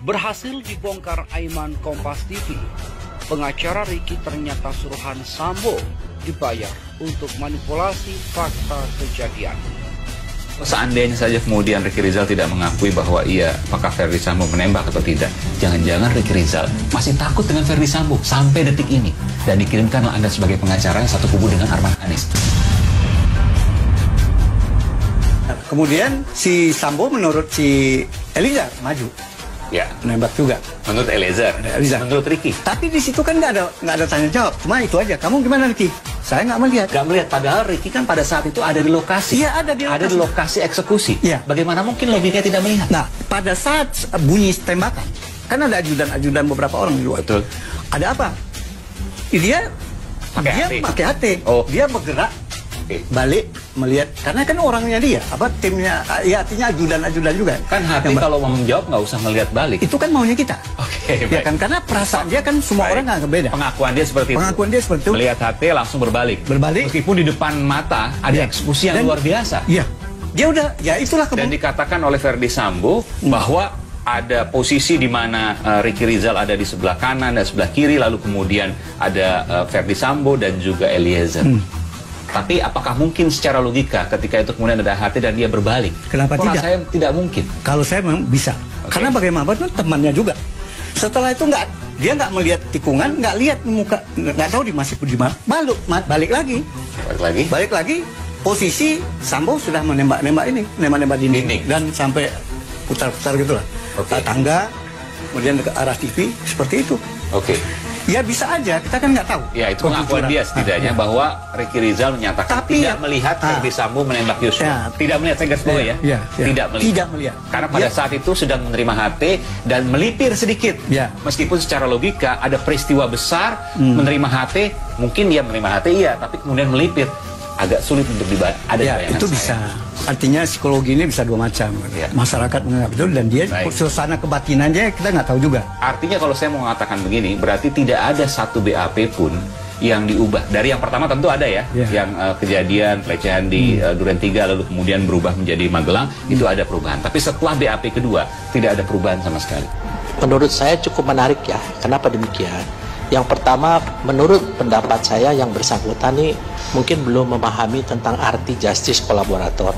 Berhasil dibongkar Aiman Kompas TV. Pengacara Ricky ternyata suruhan Sambo dibayar untuk manipulasi fakta kejadian. Seandainya saja kemudian Ricky Rizal tidak mengakui bahwa apakah Verdi Sambo menembak atau tidak, jangan-jangan Ricky Rizal masih takut dengan Verdi Sambo sampai detik ini, dan dikirimkanlah Anda sebagai pengacara yang satu kubu dengan Arman Hanis. Kemudian si Sambo menurut si Eliezer maju, Ya, menembak juga. menurut Eliezer, menurut Ricky. Tapi di situ kan nggak ada tanya jawab, cuma itu aja. Kamu gimana Ricky? Saya nggak melihat. Gak melihat, padahal Ricky kan pada saat itu ada di lokasi. Iya, ada di lokasi. Ada di lokasi eksekusi. Iya. Bagaimana mungkin logikanya tidak melihat? Nah, pada saat bunyi tembakan, kan ada ajudan beberapa orang di luar. Betul. Ada apa? Dia pakai HT. Oh. Dia bergerak Oke. balik melihat, karena kan orangnya dia, timnya, ya artinya ajudan juga. Kan hati kalau mau menjawab nggak usah melihat balik. Itu kan maunya kita. Oke, Ya baik. kan, karena perasaan dia kan semua Baik. orang nggak beda. Pengakuan dia seperti itu. Pengakuan dia seperti itu. Melihat HT langsung berbalik. Berbalik. Meskipun di depan mata ada Ya. eksekusi yang Dan- luar biasa. Iya. Dia udah, ya itulah Dan dikatakan oleh Verdi Sambo bahwa ada posisi di mana Ricky Rizal ada di sebelah kanan dan sebelah kiri, lalu kemudian ada Verdi Sambo dan juga Eliezer. Tapi apakah mungkin secara logika ketika itu kemudian ada HT dan dia berbalik? Kenapa Kok tidak? rasanya tidak mungkin. Kalau saya memang bisa, karena bagaimanapun temannya juga. Setelah itu dia nggak melihat tikungan, nggak lihat muka, nggak tahu di masih di mana. Balik lagi, Balik lagi. posisi Sambo sudah menembak dinding dan sampai putar-putar gitulah. Oke. Tangga, kemudian ke arah TV seperti itu. Oke. Ya bisa aja, kita kan nggak tahu. Ya, itu pengakuan dia setidaknya bahwa Ricky Rizal menyatakan Tapi tidak ya- melihat Verdi Sambo menembak Yosua. Ya. Tidak melihat, saya garis bawahi ya. Ya. Tidak melihat. Tidak melihat. Karena pada Ya. saat itu sedang menerima HT dan melipir sedikit. Ya. Meskipun secara logika ada peristiwa besar menerima HT, mungkin dia menerima HT tapi kemudian melipir. Agak sulit untuk ada Ya, bayangan itu saya. bisa. Artinya psikologi ini bisa dua macam. Ya. Masyarakat menganggap itu, dan dia Baik. suasana kebatinannya kita nggak tahu juga. Artinya kalau saya mau mengatakan begini, berarti tidak ada satu BAP pun yang diubah. Dari yang pertama tentu ada ya, yang kejadian pelecehan di Duren 3 lalu kemudian berubah menjadi Magelang, itu ada perubahan. Tapi setelah BAP kedua, tidak ada perubahan sama sekali. Menurut saya cukup menarik ya. Kenapa demikian? Yang pertama, menurut pendapat saya yang bersangkutan ini mungkin belum memahami tentang arti justice kolaborator.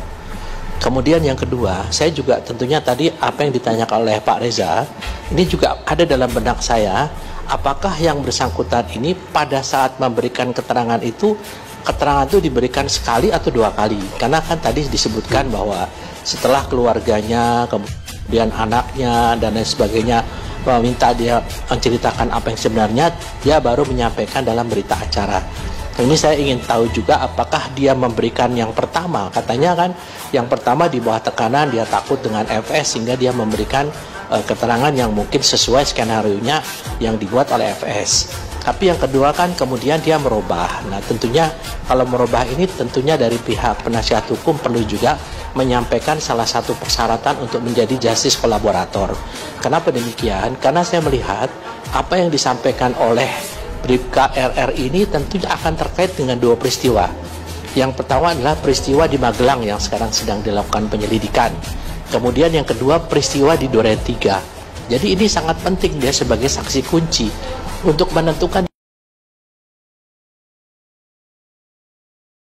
Kemudian yang kedua, saya juga tentunya tadi apa yang ditanyakan oleh Pak Reza, ini juga ada dalam benak saya, apakah yang bersangkutan ini pada saat memberikan keterangan itu diberikan sekali atau dua kali? Karena kan tadi disebutkan bahwa setelah keluarganya, kemudian anaknya dan lain sebagainya meminta dia menceritakan apa yang sebenarnya, dia baru menyampaikan dalam berita acara. Ini saya ingin tahu juga apakah dia memberikan yang pertama, katanya kan yang pertama di bawah tekanan dia takut dengan FS sehingga dia memberikan keterangan yang mungkin sesuai skenario-nya yang dibuat oleh FS. Tapi yang kedua kan kemudian dia merubah. Nah tentunya kalau merubah ini tentunya dari pihak penasihat hukum perlu juga menyampaikan salah satu persyaratan untuk menjadi justice kolaborator. Kenapa demikian? Karena saya melihat apa yang disampaikan oleh Bribka RR ini tentunya akan terkait dengan dua peristiwa. Yang pertama adalah peristiwa di Magelang yang sekarang sedang dilakukan penyelidikan. Kemudian yang kedua peristiwa di Duren 3. Jadi ini sangat penting dia sebagai saksi kunci untuk menentukan